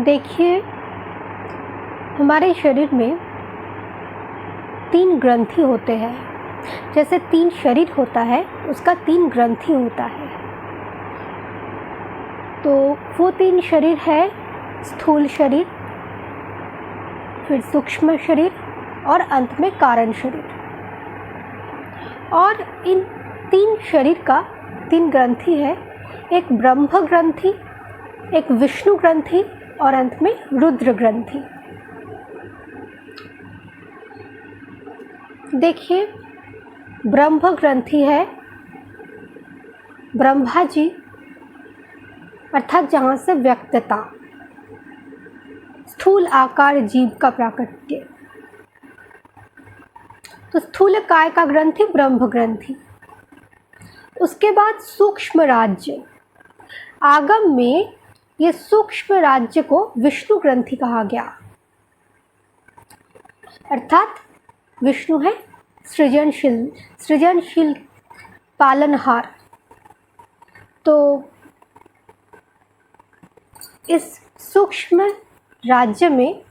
देखिए, हमारे शरीर में 3 ग्रंथि होते हैं। जैसे 3 शरीर होता है, उसका 3 ग्रंथि होता है। तो वो 3 शरीर है स्थूल शरीर, फिर सूक्ष्म शरीर और अंत में कारण शरीर। और इन 3 शरीर का 3 ग्रंथि है, एक ब्रह्म ग्रंथि, एक विष्णु ग्रंथि और अंत में रुद्र ग्रंथि। देखिए, ब्रह्म ग्रंथि है ब्रह्मा जी, अर्थात जहाँ से व्यक्तता, स्थूल आकार जीव का प्राकट्य। तो स्थूल काय का ग्रंथि ब्रह्म ग्रंथि। उसके बाद सूक्ष्म राज्य, आगम में ये सूक्ष्म राज्य को विष्णु ग्रंथि कहा गया। अर्थात विष्णु है सृजनशील पालनहार। तो इस सूक्ष्म राज्य में,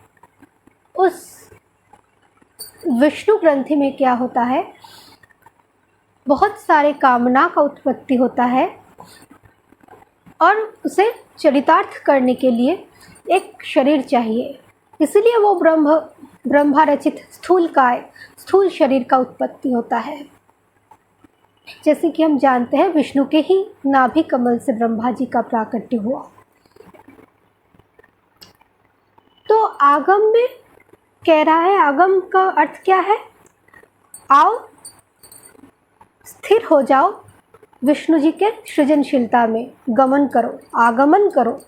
उस विष्णु ग्रंथि में क्या होता है, बहुत सारे कामना का उत्पत्ति होता है और उसे चरितार्थ करने के लिए एक शरीर चाहिए। इसलिए वो ब्रह्मा रचित स्थूल शरीर का उत्पत्ति होता है। जैसे कि हम जानते हैं, विष्णु के ही नाभि कमल से ब्रह्मा जी का प्राकट्य हुआ। तो आगम में कह रहा है, आगम का अर्थ क्या है? आओ, स्थिर हो जाओ, विष्णु जी के सृजनशीलता में गमन करो, आगमन करो।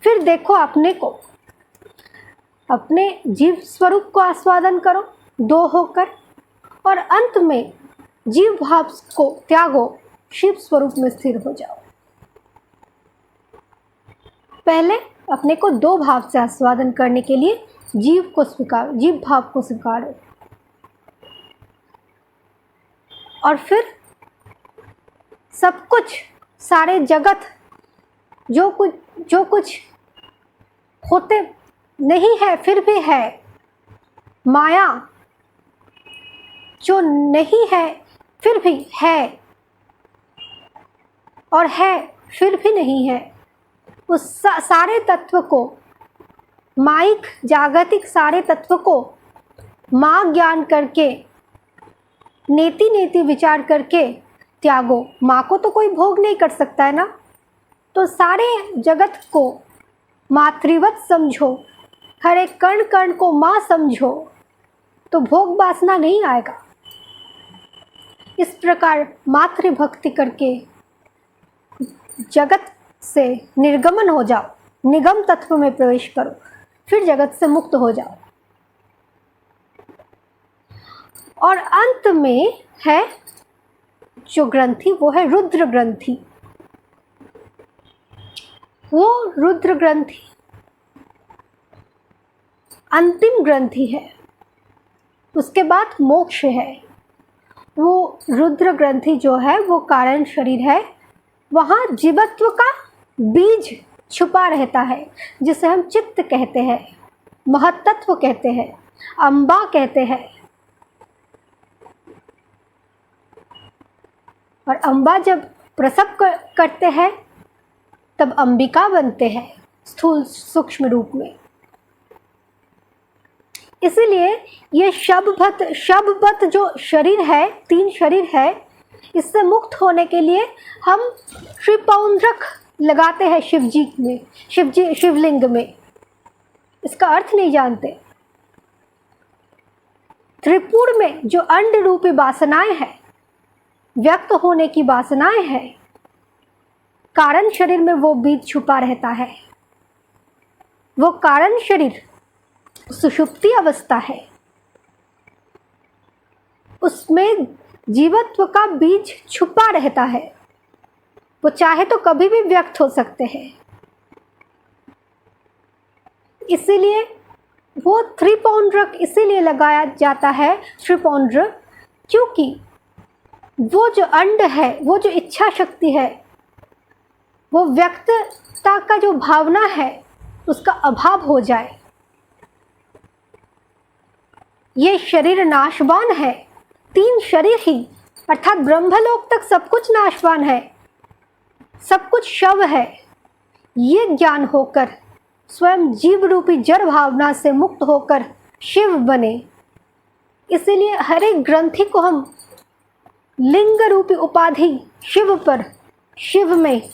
फिर देखो अपने को, अपने जीव स्वरूप को आस्वादन करो दो होकर, और अंत में जीव भाव को त्यागो, शिव स्वरूप में स्थिर हो जाओ। पहले अपने को दो भाव से आस्वादन करने के लिए जीव भाव को स्वीकारो, और फिर सब कुछ, सारे जगत, जो कुछ होते नहीं है फिर भी है, माया जो नहीं है फिर भी है, और है फिर भी नहीं है, उस सारे तत्व को, माइक जागतिक सारे तत्व को माँ ज्ञान करके, नेति विचार करके त्यागो। माँ को तो कोई भोग नहीं कर सकता है ना, तो सारे जगत को मातृवत समझो, हर एक कण कण को माँ समझो, तो भोग वासना नहीं आएगा। इस प्रकार मातृभक्ति करके जगत से निर्गमन हो जाओ, निगम तत्व में प्रवेश करो, फिर जगत से मुक्त हो जाओ। और अंत में है जो ग्रंथि, वो है रुद्र ग्रंथि। वो रुद्र ग्रंथि अंतिम ग्रंथि है, उसके बाद मोक्ष है। वो रुद्र ग्रंथि जो है वो कारण शरीर है, वहाँ जीवत्व का बीज छुपा रहता है, जिसे हम चित्त कहते हैं, महत्त्व कहते हैं, अम्बा कहते हैं। और अम्बा जब प्रसव करते हैं तब अंबिका बनते हैं स्थूल सूक्ष्म रूप में। इसीलिए ये शबभत जो शरीर है, 3 शरीर है, इससे मुक्त होने के लिए हम त्रिपौंड्रक लगाते हैं शिवजी में, शिवलिंग में। इसका अर्थ नहीं जानते। त्रिपुर में जो अंड रूपी वासनाएं हैं, व्यक्त होने की वासनाएं हैं, कारण शरीर में वो बीज छुपा रहता है। वो कारण शरीर सुषुप्ति अवस्था है, उसमें जीवत्व का बीज छुपा रहता है। वो चाहे तो कभी भी व्यक्त हो सकते हैं। इसीलिए वो त्रिपौंड्रक इसीलिए लगाया जाता है, त्रिपौंड्रक, क्योंकि वो जो अंड है, वो जो इच्छा शक्ति है, वो व्यक्तता का जो भावना है उसका अभाव हो जाए। ये शरीर नाशवान है, 3 शरीर ही अर्थात ब्रह्मलोक तक सब कुछ नाशवान है, सब कुछ शव है। ये ज्ञान होकर स्वयं जीव रूपी जड़ भावना से मुक्त होकर शिव बने। इसीलिए हर एक ग्रंथि को हम लिंग रूपी उपाधि शिव पर, शिव में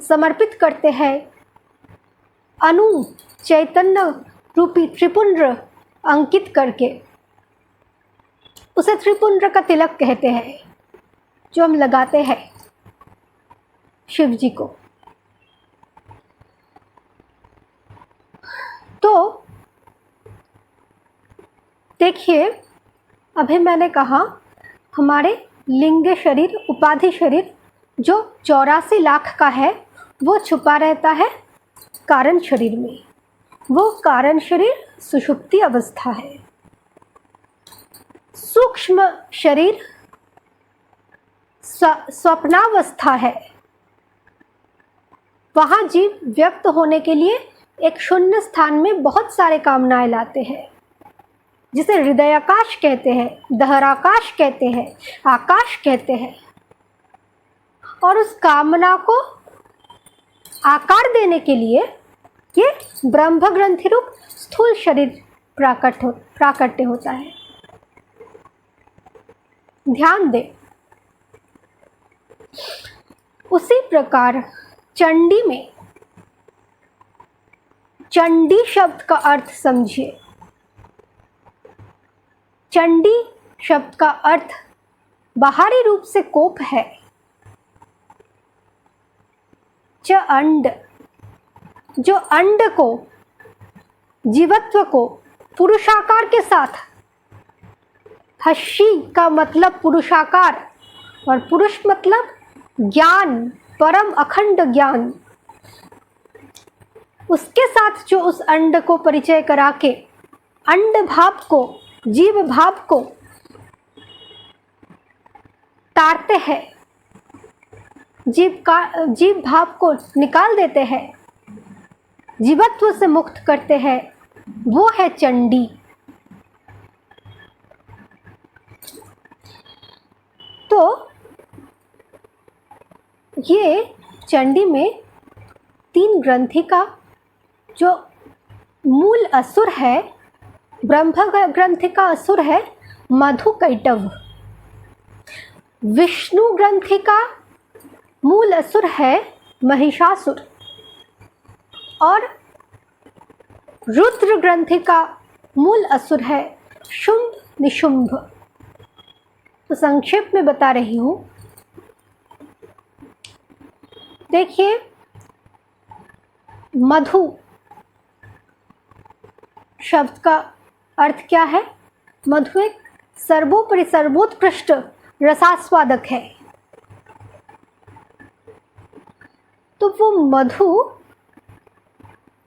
समर्पित करते हैं। अनु चैतन्य रूपी त्रिपुंड्र अंकित करके उसे त्रिपुंड्र का तिलक कहते हैं, जो हम लगाते हैं शिव जी को। तो देखिए, अभी मैंने कहा हमारे लिंग शरीर, उपाधि शरीर जो 84 लाख का है, वो छुपा रहता है कारण शरीर में। वो कारण शरीर सुषुप्ति अवस्था है। सूक्ष्म शरीर स्वप्नावस्था है। वहाँ जीव व्यक्त होने के लिए एक शून्य स्थान में बहुत सारे कामनाएं लाते हैं, जिसे हृदयाकाश कहते हैं, दहराकाश कहते हैं, आकाश कहते हैं। और उस कामना को आकार देने के लिए ये ब्रह्म ग्रंथि रूप स्थूल शरीर प्राकट्य होता है। ध्यान दें, उसी प्रकार चंडी में, चंडी शब्द का अर्थ समझिए। चंडी शब्द का अर्थ बाहरी रूप से कोप है। च अंड, जो अंड को, जीवत्व को पुरुषाकार के साथ, हर्षी का मतलब पुरुषाकार और पुरुष मतलब ज्ञान, परम अखंड ज्ञान, उसके साथ जो उस अंड को परिचय करा के अंड भाव को, जीव भाव को तारते हैं, जीव भाव को निकाल देते हैं, जीवत्व से मुक्त करते हैं, वो है चंडी। तो ये चंडी में 3 ग्रंथि का जो मूल असुर है, ब्रह्म ग्रंथि का असुर है मधुकैटभ। विष्णु ग्रंथि का मूल असुर है महिषासुर। और रुद्र ग्रंथि का मूल असुर है शुंभ निशुंभ। तो संक्षेप में बता रही हूँ। देखिए, मधु शब्द का अर्थ क्या है? मधु एक सर्वोपरि सर्वोत्कृष्ट रसास्वादक है। तो वो मधु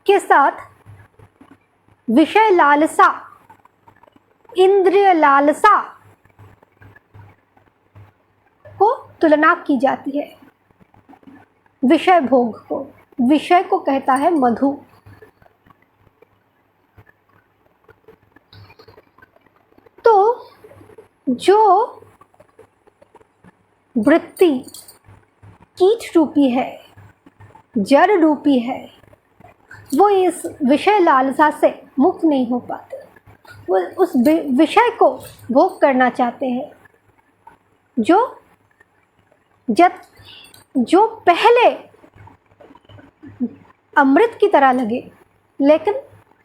के साथ विषय लालसा, इंद्रिय लालसा को तुलना की जाती है। विषय भोग को, विषय को कहता है मधु। तो जो वृत्ति कीट रूपी है, जड़ रूपी है, वो इस विषय लालसा से मुक्त नहीं हो पाते। वो उस विषय को भोग करना चाहते हैं जो पहले अमृत की तरह लगे, लेकिन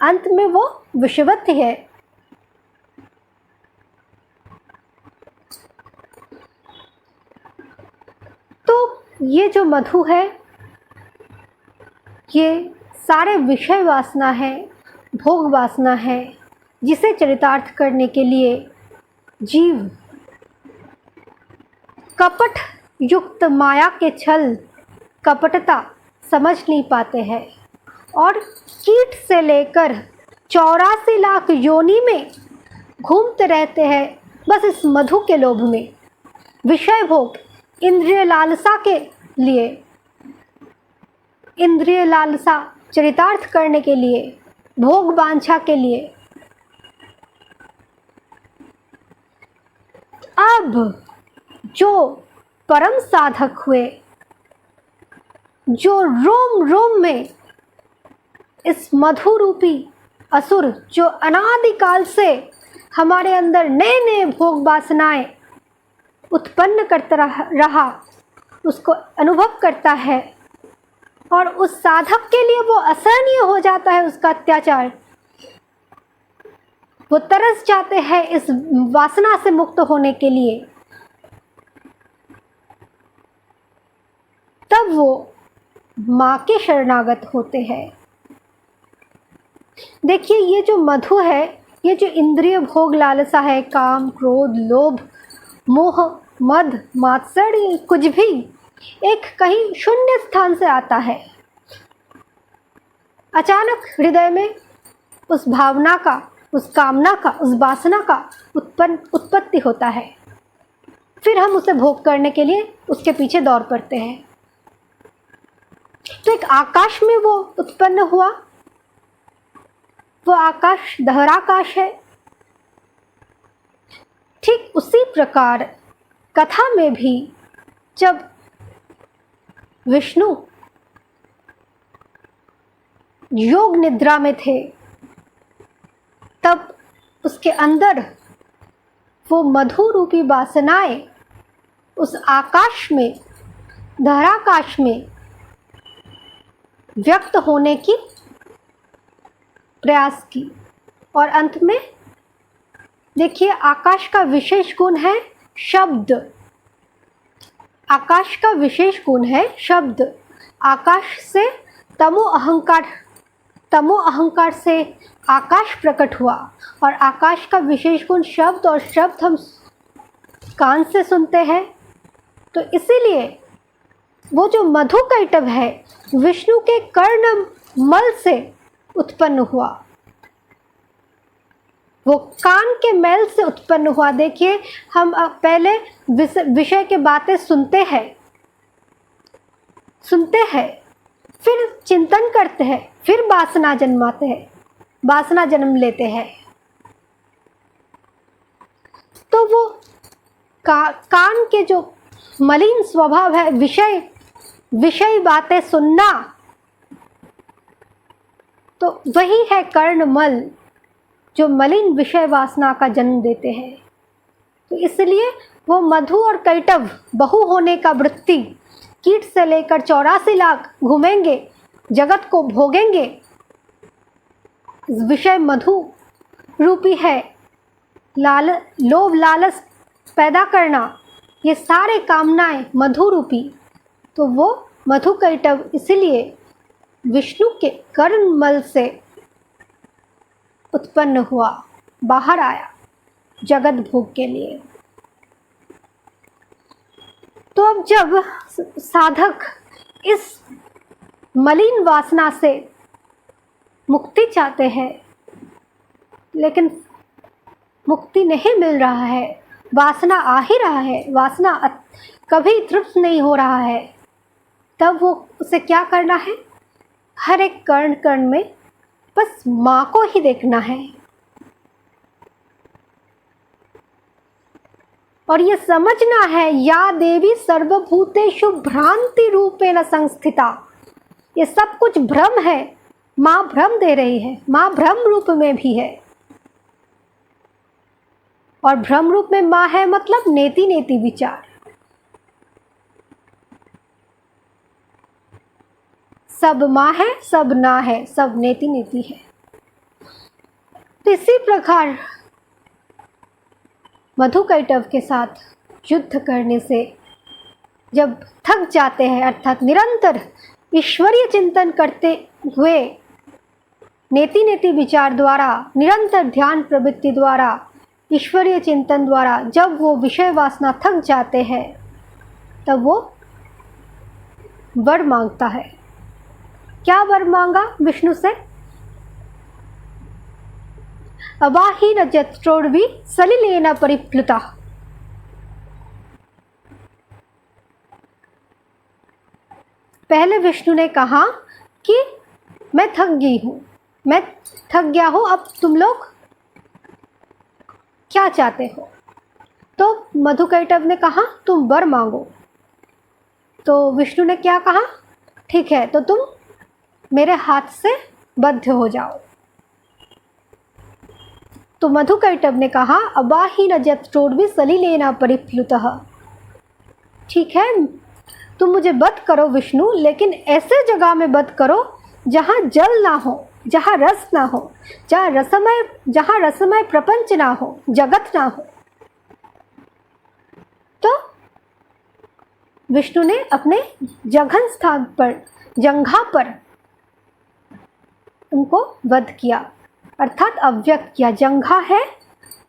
अंत में वो विषवत है। तो ये जो मधु है, ये सारे विषय वासना है, भोग वासना है, जिसे चरितार्थ करने के लिए जीव कपट युक्त माया के छल, कपटता समझ नहीं पाते हैं और कीट से लेकर 84 लाख योनि में घूमते रहते हैं, बस इस मधु के लोभ में, विषय भोग, इंद्रिय लालसा के लिए। इंद्रिय लालसा चरितार्थ करने के लिए, भोग वांछा के लिए। अब जो परम साधक हुए, जो रोम रोम में इस मधु रूपी असुर जो अनादिकाल से हमारे अंदर नए नए भोग वासनाएं उत्पन्न करता रहा, उसको अनुभव करता है और उस साधक के लिए वो असहनीय हो जाता है उसका अत्याचार। वो तरस जाते हैं इस वासना से मुक्त होने के लिए। तब वो माँ के शरणागत होते हैं। देखिए, ये जो मधु है, ये जो इंद्रिय भोग लालसा है, काम, क्रोध, लोभ, मोह, मद, मात्सर्य, कुछ भी एक कहीं शून्य स्थान से आता है। अचानक हृदय में उस भावना का, उस कामना का, उस वासना का उत्पत्ति होता है। फिर हम उसे भोग करने के लिए उसके पीछे दौड़ पड़ते हैं। तो एक आकाश में वो उत्पन्न हुआ। वो आकाश दहराकाश है। ठीक उसी प्रकार कथा में भी जब विष्णु योग निद्रा में थे, तब उसके अंदर वो मधु रूपी वासनाएं उस आकाश में, दहराकाश में व्यक्त होने की प्रयास की। और अंत में देखिए, आकाश का विशेष गुण है शब्द। आकाश का विशेष गुण है शब्द। आकाश से तमो अहंकार से आकाश प्रकट हुआ और आकाश का विशेष गुण शब्द, और शब्द हम कान से सुनते हैं। तो इसीलिए वो जो मधु कैटभ है, विष्णु के कर्ण मल से उत्पन्न हुआ, वो कान के मैल से उत्पन्न हुआ। देखिए, हम पहले विषय के बातें सुनते हैं, फिर चिंतन करते हैं, फिर वासना जन्माते हैं, वासना जन्म लेते हैं। तो वो कान के जो मलिन स्वभाव है, विषय बातें सुनना, तो वही है कर्णमल जो मलिन विषय वासना का जन्म देते हैं। तो इसलिए वो मधु और कैटभ बहु होने का वृत्ति, कीट से लेकर 84 लाख घूमेंगे, जगत को भोगेंगे। विषय मधु रूपी है, लोभ लालच पैदा करना, ये सारे कामनाएं मधु रूपी। तो वो मधु कैटभ इसलिए विष्णु के कर्णमल से उत्पन्न हुआ, बाहर आया जगत भोग के लिए। तो अब जब साधक इस मलिन वासना से मुक्ति चाहते हैं, लेकिन मुक्ति नहीं मिल रहा है, वासना आ ही रहा है, वासना कभी तृप्त नहीं हो रहा है, तब वो उसे क्या करना है? हर एक कर्ण कर्ण में बस माँ को ही देखना है और ये समझना है, या देवी सर्वभूतेषु भ्रांति रूपेण संस्थिता। ये सब कुछ भ्रम है, माँ भ्रम दे रही है, माँ भ्रम रूप में भी है। और भ्रम रूप में माँ है मतलब नेति नेति विचार। सब माँ है, सब ना है, सब नेति नेति है। तो इसी प्रकार मधु कैटभ के साथ युद्ध करने से जब थक जाते हैं, अर्थात निरंतर ईश्वरीय चिंतन करते हुए, नेति नेति विचार द्वारा, निरंतर ध्यान प्रवृत्ति द्वारा, ईश्वरीय चिंतन द्वारा जब वो विषय वासना थक जाते हैं, तब वो वर मांगता है। क्या वर मांगा विष्णु से? अवाहीन जत्रोर्वी सलिलेन परिप्लुता। पहले विष्णु ने कहा कि मैं थक गई हूँ, मैं थक गया हूँ, अब तुम लोग क्या चाहते हो? तो मधुकैटभ ने कहा तुम वर मांगो। तो विष्णु ने क्या कहा, ठीक है, तो तुम मेरे हाथ से बद्ध हो जाओ। तो मधुकैटभ ने कहा अबाही न जत्रोर्वि सलिलेन परिप्लुतः, ठीक है, तुम मुझे वध करो विष्णु, लेकिन ऐसे जगह में वध करो जहाँ जल ना हो, जहाँ रस ना हो, जहाँ रसमय प्रपंच ना हो, जगत ना हो। तो विष्णु ने अपने जघन स्थान पर, जंघा पर उनको वध किया, अर्थात अव्यक्त किया। जंघा है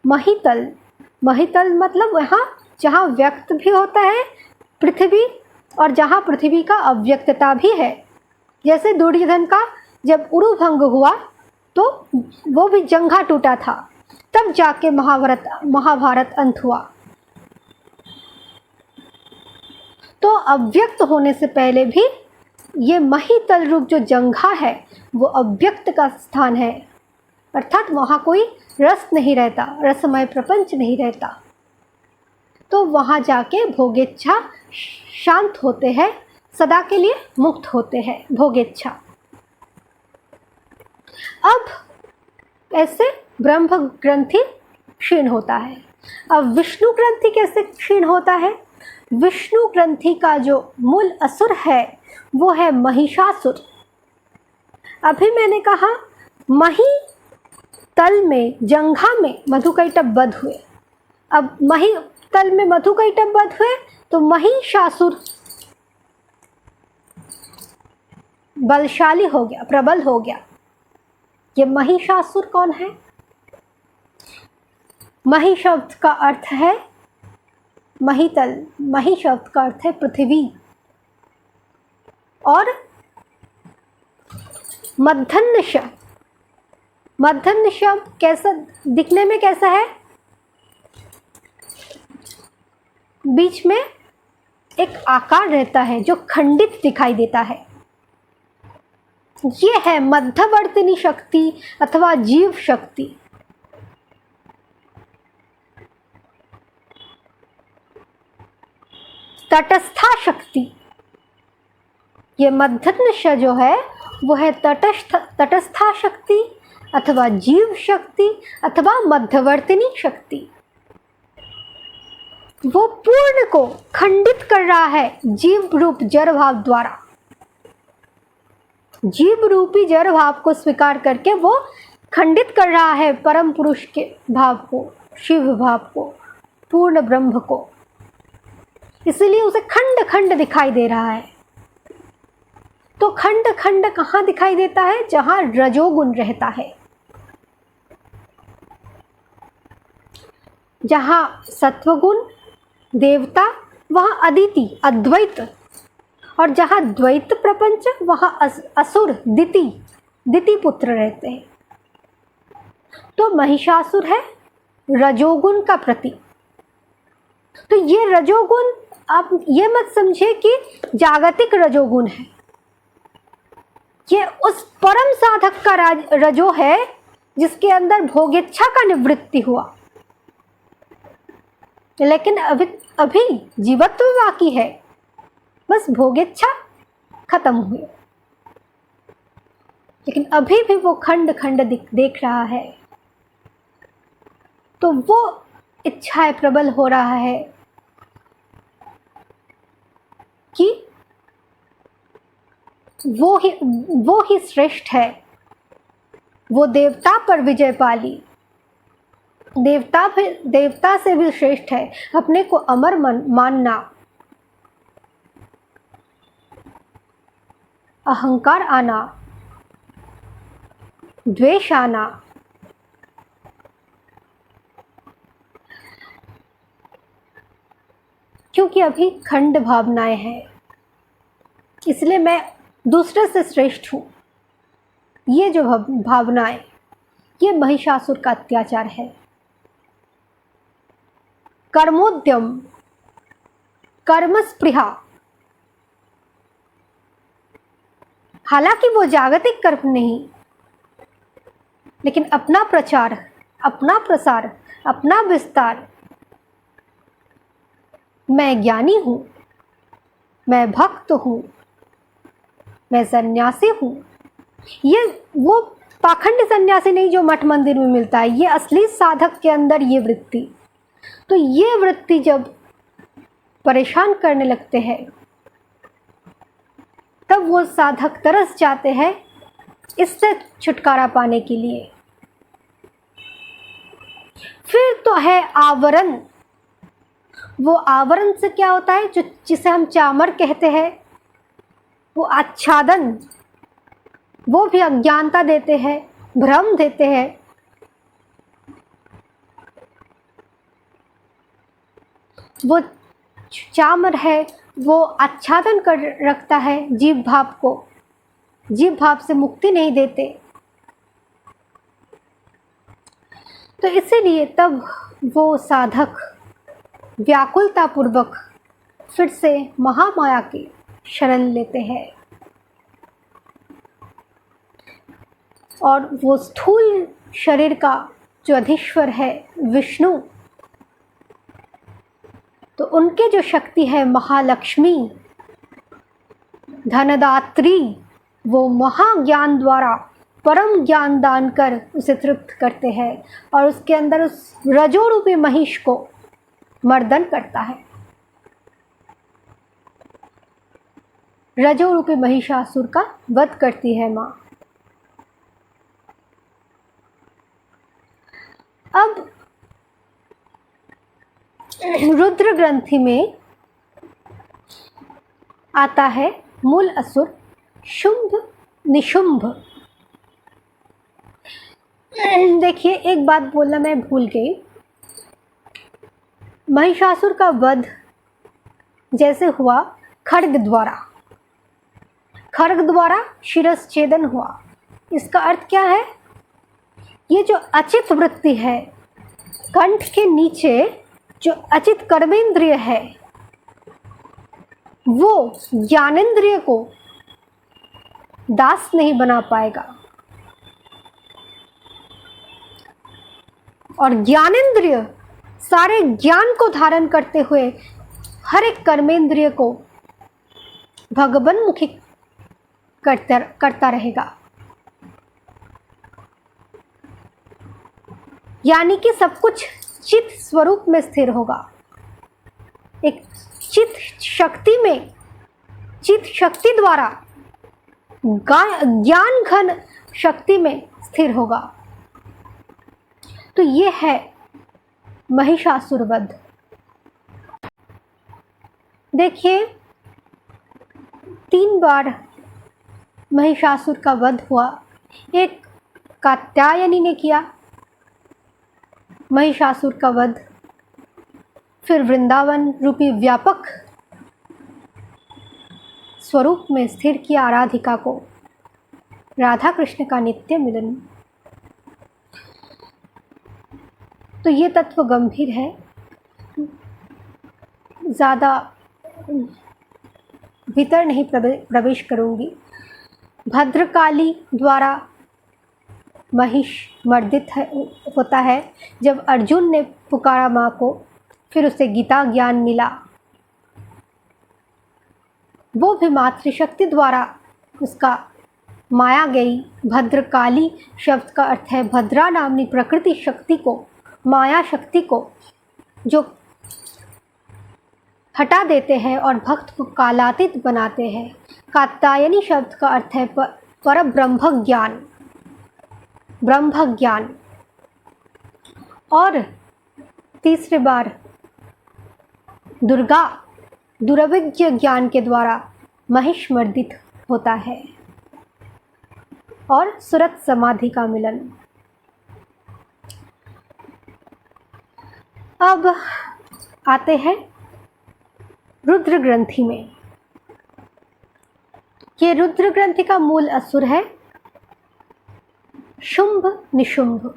महितल, महितल मतलब वहाँ जहाँ व्यक्त भी होता है पृथ्वी और जहाँ पृथ्वी का अव्यक्तता भी है। जैसे दुर्योधन का जब उरुभंग हुआ तो वो भी जंघा टूटा था, तब जाके महाभारत अंत हुआ। तो अव्यक्त होने से पहले भी ये महितल रूप जो जंघा है वो अव्यक्त का स्थान है, अर्थात वहाँ कोई रस नहीं रहता, रसमय प्रपंच नहीं रहता। तो वहाँ जाके भोगेच्छा शांत होते हैं, सदा के लिए मुक्त होते हैं भोगेच्छा। अब ऐसे ब्रह्म ग्रंथि क्षीण होता है। अब विष्णु ग्रंथि कैसे क्षीण होता है? विष्णु ग्रंथि का जो मूल असुर है वो है महिषासुर। अभी मैंने कहा मही तल में, जंघा में मधुकैटभ वध हुए। अब मही तल में मधुकैटभ वध हुए तो महिषासुर बलशाली हो गया, प्रबल हो गया। ये महिषासुर कौन है? मही शब्द का अर्थ है महितल, मही शब्द का अर्थ है पृथ्वी, और मध्याह्न शब्द, मध्याह्न शब्द कैसा दिखने में कैसा है? बीच में एक आकार रहता है जो खंडित दिखाई देता है। ये है मध्यवर्तिनी शक्ति अथवा जीव शक्ति। तटस्था शक्ति, ये मध्यस्थ जो है वो है तटस्था शक्ति अथवा जीव शक्ति अथवा मध्यवर्तिनी शक्ति। वो पूर्ण को खंडित कर रहा है जीव रूप जड़ भाव द्वारा। जीव रूपी जड़ भाव को स्वीकार करके वो खंडित कर रहा है परम पुरुष के भाव को, शिव भाव को, पूर्ण ब्रह्म को। इसलिए उसे खंड खंड दिखाई दे रहा है। तो खंड खंड कहाँ दिखाई देता है? जहां रजोगुण रहता है, जहां सत्वगुण देवता, वहां अदिति अद्वैत, और जहां द्वैत प्रपंच वहां असुर दिति पुत्र रहते हैं। तो महिषासुर है रजोगुण का प्रतीक। तो ये रजोगुण आप ये मत समझे कि जागतिक रजोगुण है, ये उस परम साधक का रजो है जिसके अंदर भोगेच्छा का निवृत्ति हुआ, लेकिन अभी जीवत्व बाकी है, बस भोगेच्छा खत्म हुई, लेकिन अभी भी वो खंड खंड देख रहा है। तो वो इच्छाएं प्रबल हो रहा है कि वो ही श्रेष्ठ है, वो देवता पर विजय पाली, देवता से भी श्रेष्ठ है। अपने को अमर मानना, अहंकार आना, द्वेष आना, क्योंकि अभी खंड भावनाएं हैं, इसलिए मैं दूसरे से श्रेष्ठ हूं। ये जो भावनाएं, ये महिषासुर का अत्याचार है। कर्मोद्यम, कर्मस्पृहा, हालांकि वो जागतिक कर्म नहीं, लेकिन अपना प्रचार, अपना प्रसार, अपना विस्तार, मैं ज्ञानी हूँ, मैं भक्त हूँ, मैं सन्यासी हूँ, ये वो पाखंड सन्यासी नहीं जो मठ मंदिर में मिलता है, ये असली साधक के अंदर ये वृत्ति। तो ये वृत्ति जब परेशान करने लगते हैं, तब वो साधक तरस जाते हैं इससे छुटकारा पाने के लिए। फिर तो है आवरण। वो आवरण से क्या होता है, जो जिसे हम चामर कहते हैं, वो आच्छादन, वो भी अज्ञानता देते हैं, भ्रम देते हैं। वो चामर है, वो आच्छादन कर रखता है जीव भाव को, जीव भाव से मुक्ति नहीं देते। तो इसीलिए तब वो साधक व्याकुलता पूर्वक फिर से महामाया की शरण लेते हैं और वो स्थूल शरीर का जो अधीश्वर है विष्णु, तो उनके जो शक्ति है महालक्ष्मी धनदात्री, वो महाज्ञान द्वारा परम ज्ञान दान कर उसे तृप्त करते हैं और उसके अंदर उस रजो रूपी महिष को मर्दन करता है। रजो रूपी महिषासुर का वध करती है माँ। अब रुद्र ग्रंथि में आता है मूल असुर शुंभ निशुंभ। देखिए, एक बात बोलना मैं भूल गई, महिषासुर का वध जैसे हुआ खड्ग द्वारा, खड्ग द्वारा शिरश्छेदन हुआ। इसका अर्थ क्या है, ये जो अचित वृत्ति है, कंठ के नीचे जो अचित कर्मेंद्रिय है, वो ज्ञानेंद्रिय को दास नहीं बना पाएगा और ज्ञानेंद्रिय सारे ज्ञान को धारण करते हुए हर एक कर्मेंद्रिय को भगवन्मुखी करता रहेगा। यानी कि सब कुछ चित स्वरूप में स्थिर होगा, एक चित शक्ति में, चित शक्ति द्वारा ज्ञान घन शक्ति में स्थिर होगा। तो ये है महिषासुर वध। देखिए, 3 बार महिषासुर का वध हुआ। एक कात्यायनी ने किया महिषासुर का वध, फिर वृंदावन रूपी व्यापक स्वरूप में स्थिर किया आराधिका को, राधा कृष्ण का नित्य मिलन। तो ये तत्व गंभीर है, ज़्यादा भीतर नहीं प्रवेश करूंगी। भद्रकाली द्वारा महिष मर्दित होता है जब अर्जुन ने पुकारा माँ को, फिर उसे गीता ज्ञान मिला। वो भी मातृशक्ति द्वारा उसका माया गई। भद्रकाली शब्द का अर्थ है भद्रा नामनी प्रकृति शक्ति को, माया शक्ति को जो हटा देते हैं और भक्त को कालातीत बनाते हैं। कात्यायनी शब्द का अर्थ है पर ब्रह्म ज्ञान, ब्रह्म ज्ञान। और तीसरे बार दुर्गा दुर्विज्ञ ज्ञान के द्वारा महिष मर्दित होता है और सुरत समाधि का मिलन। अब आते हैं रुद्र ग्रंथि में। ये रुद्र ग्रंथि का मूल असुर है शुंभ निशुंभ।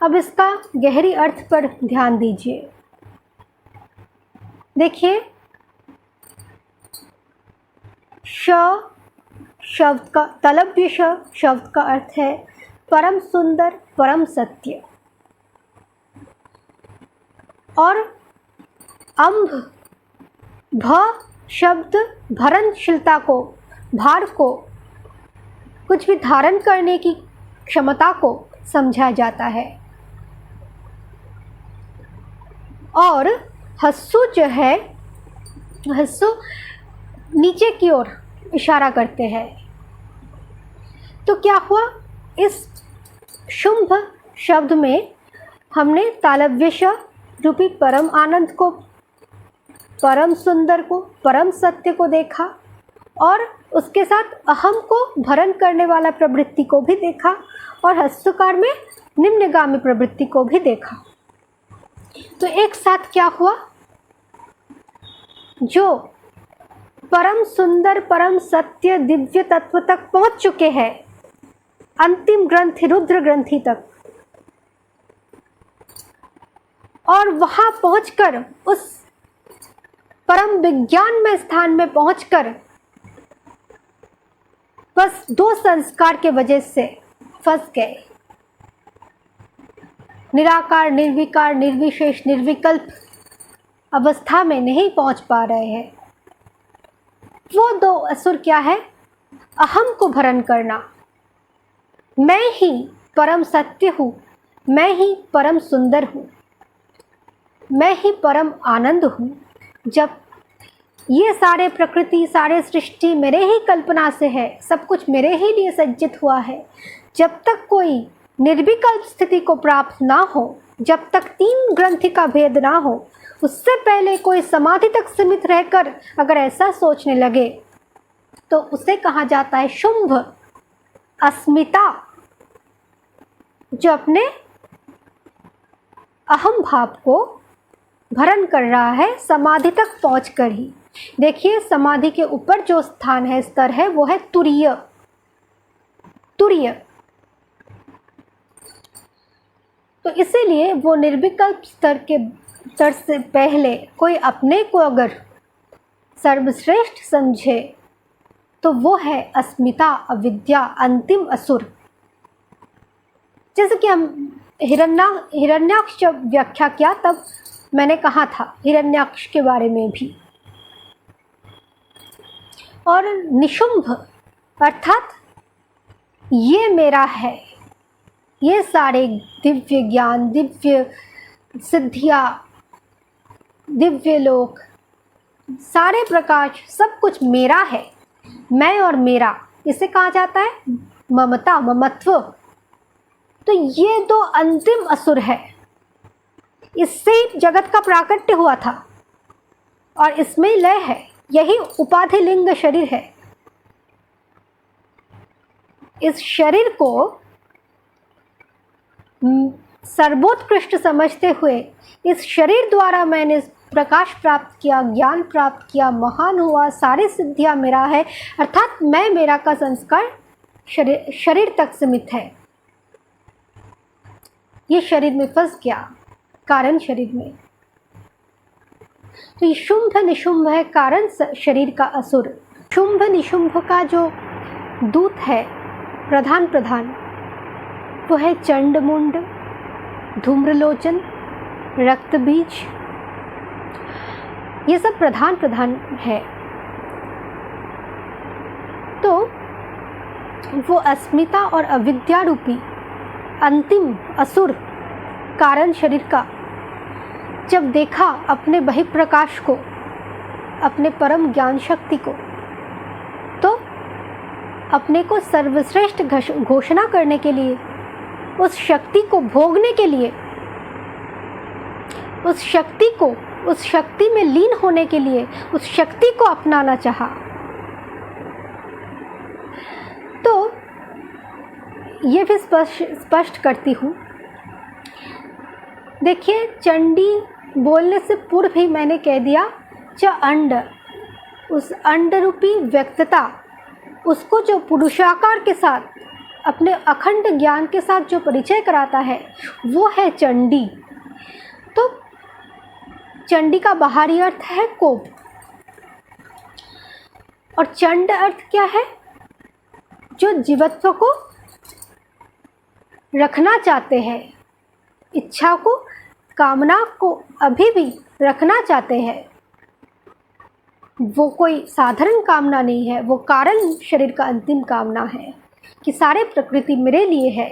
अब इसका गहरी अर्थ पर ध्यान दीजिए। देखिए, श तलव्य शब्द का अर्थ है परम सुंदर, परम सत्य। और अम्भ, भ शब्द भरणशीलता को, भार को, कुछ भी धारण करने की क्षमता को समझा जाता है। और हस्सु जो है, हस्सु नीचे की ओर इशारा करते हैं। तो क्या हुआ, इस शुंभ शब्द में हमने तालव्यश रूपी परम आनंद को, परम सुंदर को, परम सत्य को देखा और उसके साथ अहम को भरण करने वाला प्रवृत्ति को भी देखा और हस्सुकार में निम्नगामी प्रवृत्ति को भी देखा। तो एक साथ क्या हुआ, जो परम सुंदर, परम सत्य, दिव्य तत्व तक पहुंच चुके हैं, अंतिम ग्रंथि रुद्र ग्रंथि तक, और वहां पहुंचकर उस परम विज्ञान में स्थान में पहुंचकर बस दो संस्कार के वजह से फंस गए। निराकार, निर्विकार, निर्विशेष, निर्विकल्प अवस्था में नहीं पहुंच पा रहे हैं। वो दो असुर क्या है, अहम को भरण करना, मैं ही परम सत्य हूँ, मैं ही परम सुंदर हूँ, मैं ही परम आनंद हूँ। जब ये सारे प्रकृति, सारे सृष्टि मेरे ही कल्पना से है, सब कुछ मेरे ही लिए सज्जित हुआ है, जब तक कोई निर्विकल्प स्थिति को प्राप्त ना हो, जब तक तीन ग्रंथि का भेद ना हो, उससे पहले कोई समाधि तक सीमित रहकर अगर ऐसा सोचने लगे तो उसे कहा जाता है शुंभ, अस्मिता, जो अपने अहम भाव को भरण कर रहा है समाधि तक पहुंचकर ही। देखिए, समाधि के ऊपर जो स्थान है, स्तर है, वो है तुरीय। तुरीय, तो इसीलिए वो निर्विकल्प स्तर से पहले कोई अपने को अगर सर्वश्रेष्ठ समझे तो वो है अस्मिता, अविद्या, अंतिम असुर। जैसे कि हम हिरण्याक्ष जब व्याख्या किया तब मैंने कहा था हिरण्याक्ष के बारे में भी। और निशुंभ अर्थात ये मेरा है, ये सारे दिव्य ज्ञान, दिव्य सिद्धियाँ, दिव्य लोक, सारे प्रकाश, सब कुछ मेरा है, मैं और मेरा, इसे कहा जाता है ममता, ममत्व। तो ये दो अंतिम असुर है, इससे ही जगत का प्राकट्य हुआ था और इसमें लय है, यही उपाधि लिंग शरीर है। इस शरीर को सर्वोत्कृष्ट समझते हुए इस शरीर द्वारा मैंने प्रकाश प्राप्त किया, ज्ञान प्राप्त किया, महान हुआ, सारी सिद्धियां मेरा है, अर्थात मैं मेरा का संस्कार शरीर तक सीमित है। ये शरीर में फंस गया, कारण शरीर में। तो ये शुंभ निशुंभ है, कारण शरीर का असुर। शुंभ निशुंभ का जो दूत है, प्रधान, वो है चंडमुंड, धूम्रलोचन, रक्तबीज, ये सब प्रधान है। तो वो अस्मिता और अविद्या रूपी अंतिम असुर कारण शरीर का जब देखा अपने बहिप्रकाश को, अपने परम ज्ञान शक्ति को, तो अपने को सर्वश्रेष्ठ घोषणा करने के लिए, उस शक्ति को भोगने के लिए, उस शक्ति में लीन होने के लिए, उस शक्ति को अपनाना चाहा। तो ये भी स्पष्ट करती हूँ। देखिए, चंडी बोलने से पूर्व ही मैंने कह दिया, च अंड, उस अंड रूपी व्यक्तता, उसको जो पुरुषाकार के साथ, अपने अखंड ज्ञान के साथ जो परिचय कराता है, वो है चंडी। तो चंडी का बाहरी अर्थ है कोप, और चंड अर्थ क्या है, जो जीवत्व को रखना चाहते हैं, इच्छा को, कामना को अभी भी रखना चाहते हैं, वो कोई साधारण कामना नहीं है, वो कारण शरीर का अंतिम कामना है कि सारे प्रकृति मेरे लिए है,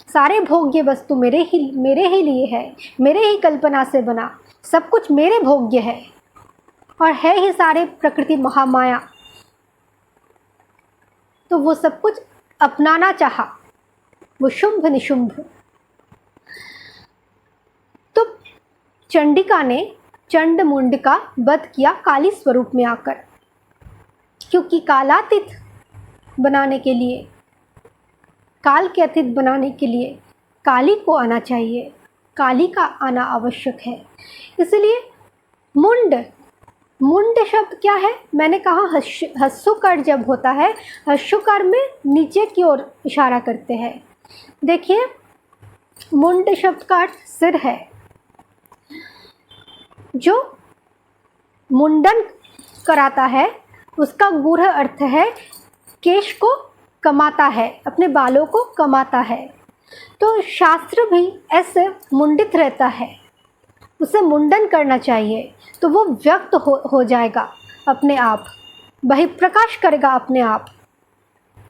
सारे भोग्य वस्तु मेरे ही लिए है, मेरे ही कल्पना से बना, सब कुछ मेरे भोग्य है और है ही सारे प्रकृति महामाया। तो वो सब कुछ अपनाना चाहा, वो शुंभ निशुंभ। तो चंडिका ने चंड मुंड का वध किया काली स्वरूप में आकर, क्योंकि कालातीत बनाने के लिए, काल के अतीत बनाने के लिए काली को आना चाहिए, काली का आना आवश्यक है। इसलिए मुंड शब्द क्या है? मैंने कहा हस्सुकार जब होता है, हस्सुकार में नीचे की ओर इशारा करते हैं। देखिए, मुंड शब्द का अर्थ सिर है। जो मुंडन कराता है उसका गूढ़ अर्थ है केश को कमाता है, अपने बालों को कमाता है। तो शास्त्र भी ऐसे मुंडित रहता है, उसे मुंडन करना चाहिए, तो वो व्यक्त हो जाएगा अपने आप, बहिर्प्रकाश करेगा अपने आप।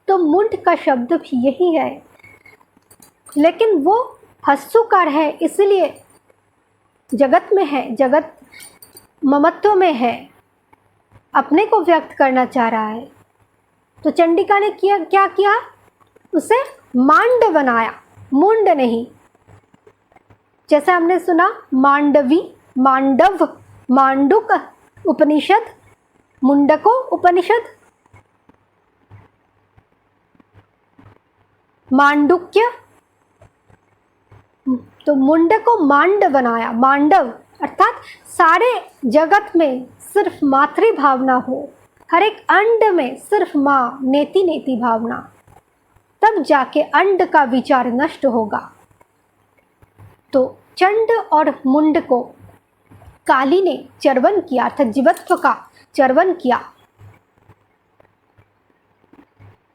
तो मुंड का शब्द भी यही है, लेकिन वो हस्सुकार है, इसलिए जगत में है, जगत ममत्व में है, अपने को व्यक्त करना चाह रहा है। तो चंडिका ने क्या किया? उसे मांड बनाया, मुंड नहीं। जैसे हमने सुना मांडवी, मांडव, मांडुक उपनिषद, मुंडको उपनिषद, मांडुक्य। तो मुंड को मांड बनाया, मांडव अर्थात सारे जगत में सिर्फ मातृ भावना हो, हर एक अंड में सिर्फ माँ, नेति नेति भावना, तब जाके अंड का विचार नष्ट होगा। तो चंड और मुंड को काली ने चर्वन किया, अर्थात जीवत्व का चर्वन किया।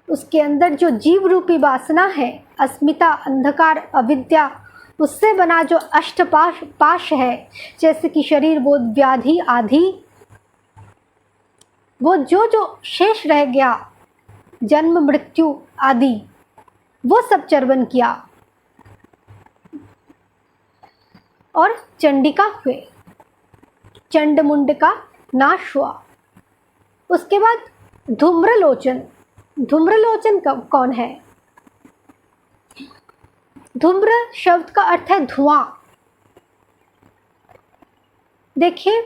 उसके अंदर जो जीव रूपी वासना है, अस्मिता, अंधकार, अविद्या, उससे बना जो अष्टपाश है, जैसे कि शरीर बोध, व्याधि आदि, वो जो शेष रह गया, जन्म मृत्यु आदि, वो सब चर्वन किया और चंडिका हुए, चंड मुंड का नाश हुआ। उसके बाद धूम्रलोचन। धूम्रलोचन कौन है? धूम्र शब्द का अर्थ है धुआं। देखिए,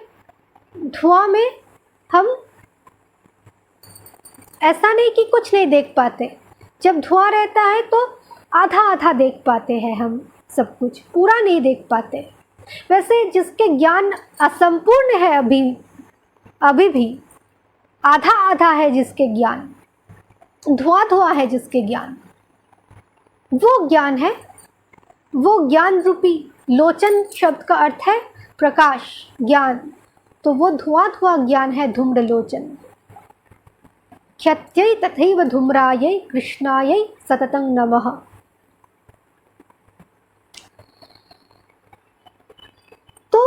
धुआं में हम ऐसा नहीं कि कुछ नहीं देख पाते, जब धुआं रहता है तो आधा आधा देख पाते हैं हम, सब कुछ पूरा नहीं देख पाते। वैसे जिसके ज्ञान असंपूर्ण है अभी भी, आधा आधा है जिसके ज्ञान, धुआं है जिसके ज्ञान, वो ज्ञान है, वो ज्ञान रूपी। लोचन शब्द का अर्थ है प्रकाश, ज्ञान, तो वो धुआं ज्ञान है धूम्रलोचन। ख्यत्यै तथैव धूम्रायै कृष्णायै सततं नमः। तो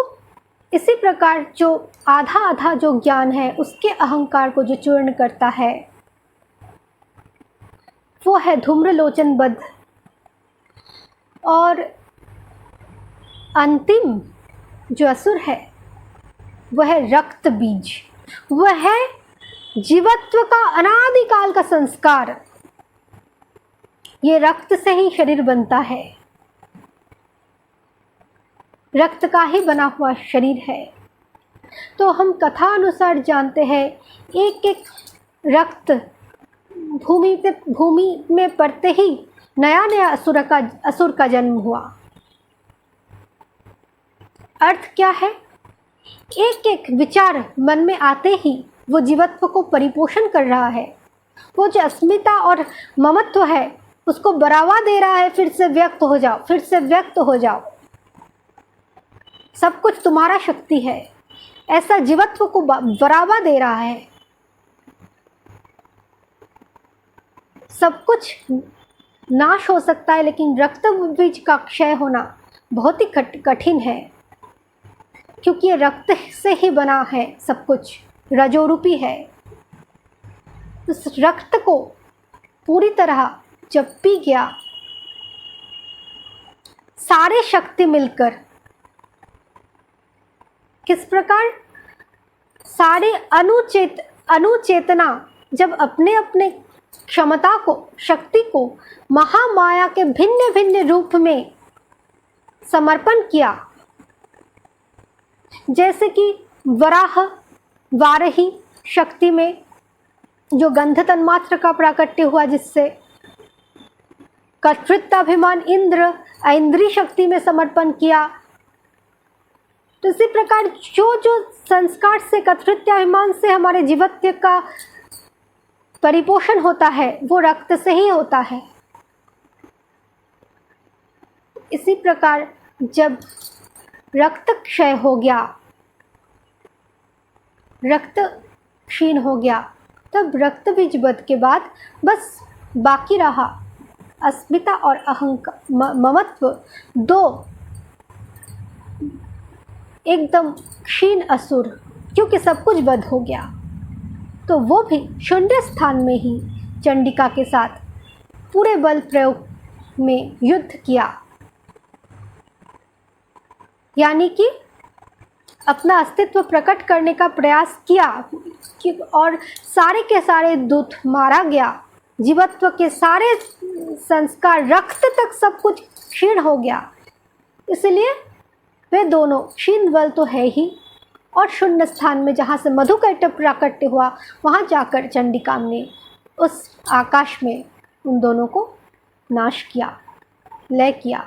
इसी प्रकार जो आधा आधा जो ज्ञान है, उसके अहंकार को जो चूर्ण करता है, वो है धूम्रलोचन बद्ध। और अंतिम जो असुर है वह है रक्त बीज, वह है जीवत्व का अनादिकाल का संस्कार। ये रक्त से ही शरीर बनता है, रक्त का ही बना हुआ शरीर है। तो हम कथा अनुसार जानते हैं, एक एक रक्त भूमि में पड़ते ही नया नया असुर का जन्म हुआ। अर्थ क्या है? एक एक विचार मन में आते ही वो जीवत्व को परिपोषण कर रहा है, वो जो अस्मिता और ममत्व है उसको बढ़ावा दे रहा है, फिर से व्यक्त हो जाओ, फिर से व्यक्त हो जाओ, सब कुछ तुम्हारा शक्ति है, ऐसा जीवत्व को बढ़ावा दे रहा है। सब कुछ नाश हो सकता है, लेकिन रक्त बीज का क्षय होना बहुत ही कठिन है, क्योंकि ये रक्त से ही बना है, सब कुछ रजोरूपी है। उस रक्त को पूरी तरह जब पी गया, सारे शक्ति मिलकर किस प्रकार सारे अनुचेतना जब अपने अपने क्षमता को, शक्ति को महामाया के भिन्न भिन्न रूप में समर्पण किया, जैसे कि वारही शक्ति में जो गंध तन्मात्र का प्राकट्य हुआ, जिससे कर्तृत्वाभिमान इंद्रिय शक्ति में समर्पण किया। तो इसी प्रकार जो जो संस्कार से, कर्तृत्वाभिमान से हमारे जीवत्व का परिपोषण होता है, वो रक्त से ही होता है। इसी प्रकार जब रक्त क्षय हो गया, रक्त क्षीण हो गया, तब रक्त बीज वध के बाद बस बाकी रहा अस्मिता और अहंकार, ममत्व, दो एकदम क्षीण असुर, क्योंकि सब कुछ वध हो गया। तो वो भी शून्य स्थान में ही चंडिका के साथ पूरे बल प्रयोग में युद्ध किया, यानी कि अपना अस्तित्व प्रकट करने का प्रयास किया और सारे के सारे दूत मारा गया। जीवत्व के सारे संस्कार, रक्त तक सब कुछ क्षीण हो गया। इसलिए वे दोनों क्षीण बल तो है ही, और शून्य स्थान में जहाँ से मधुकैटभ प्राकट्य हुआ, वहाँ जाकर चंडिका ने उस आकाश में उन दोनों को नाश किया, लय किया।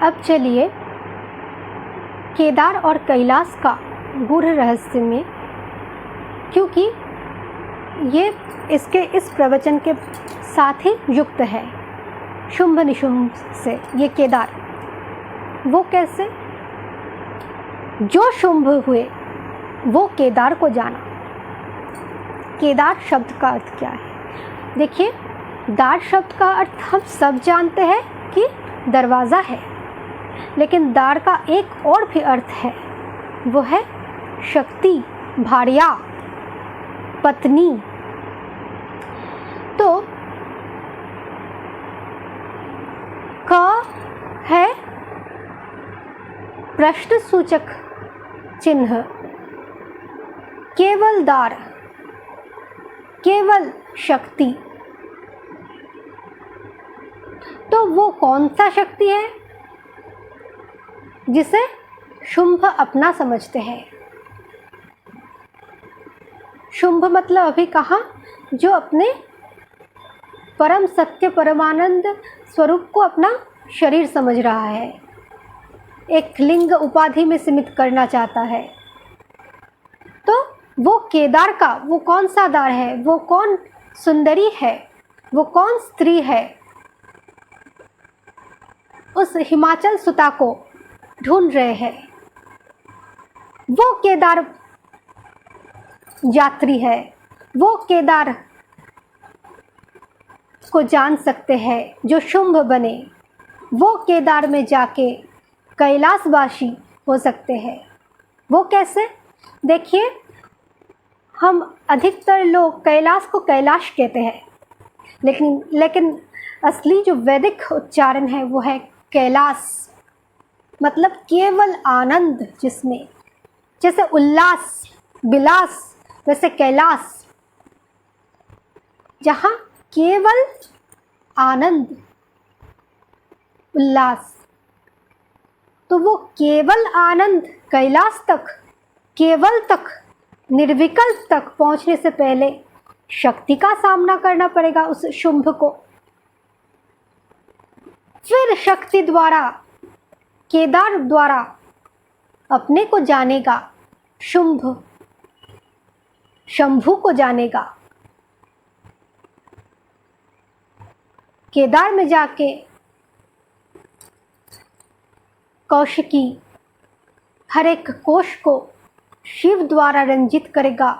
अब चलिए केदार और कैलाश का गूढ़ रहस्य में, क्योंकि ये इसके इस प्रवचन के साथ ही युक्त है शुंभ निशुंभ से। ये केदार, वो कैसे? जो शुंभ हुए वो केदार को जाना। केदार शब्द का अर्थ क्या है? देखिए, दार शब्द का अर्थ हम सब जानते हैं कि दरवाज़ा है, लेकिन दार का एक और भी अर्थ है, वो है शक्ति, भार्या, पत्नी। तो क है प्रश्न सूचक चिन्ह, केवल दार, केवल शक्ति। तो वो कौन सा शक्ति है जिसे शुंभ अपना समझते हैं? शुंभ मतलब अभी कहा, जो अपने परम सत्य परमानंद स्वरूप को अपना शरीर समझ रहा है, एक लिंग उपाधि में सीमित करना चाहता है। तो वो केदार का वो कौन सा दार है, वो कौन सुंदरी है, वो कौन स्त्री है, उस हिमाचल सुता को ढूंढ रहे हैं। वो केदार यात्री है, वो केदार को जान सकते हैं जो शुंभ बने। वो केदार में जाके कैलाशवासी हो सकते हैं। वो कैसे? देखिए, हम अधिकतर लोग कैलाश को कैलाश कहते हैं, लेकिन असली जो वैदिक उच्चारण है वो है कैलाश, मतलब केवल आनंद, जिसमें जैसे उल्लास, विलास, वैसे कैलाश, जहाँ केवल आनंद, उल्लास। तो वो केवल आनंद, कैलाश तक, केवल तक, निर्विकल्प तक पहुंचने से पहले शक्ति का सामना करना पड़ेगा उस शुंभ को। फिर शक्ति द्वारा, केदार द्वारा अपने को जानेगा, शुंभ शंभु को जानेगा। केदार में जाके कौशिकी हर एक कोश को शिव द्वारा रंजित करेगा,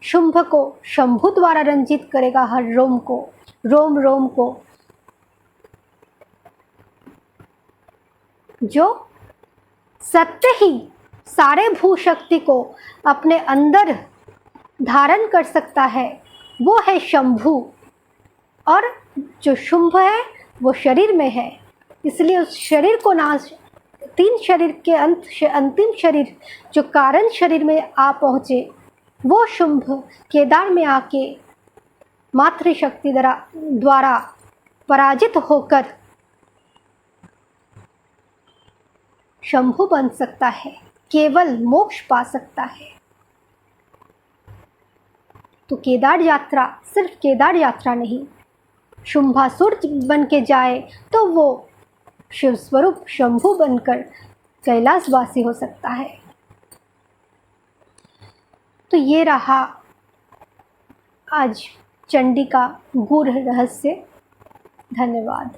शुंभ को शंभु द्वारा रंजित करेगा, हर रोम को, रोम रोम को। जो सत्य ही सारे भूशक्ति को अपने अंदर धारण कर सकता है वो है शंभु, और जो शुंभ है वो शरीर में है। इसलिए उस शरीर को नाश, तीन शरीर के अंतिम शरीर जो कारण शरीर में आ पहुँचे वो शुंभ केदार में आके मातृशक्ति द्वारा पराजित होकर शंभु बन सकता है, केवल मोक्ष पा सकता है। तो केदार यात्रा सिर्फ केदार यात्रा नहीं, शुंभासुर बन के जाए तो वो शिव स्वरूप शंभु बनकर कैलाशवासी हो सकता है। तो ये रहा आज चंडी का गूढ़ रहस्य। धन्यवाद।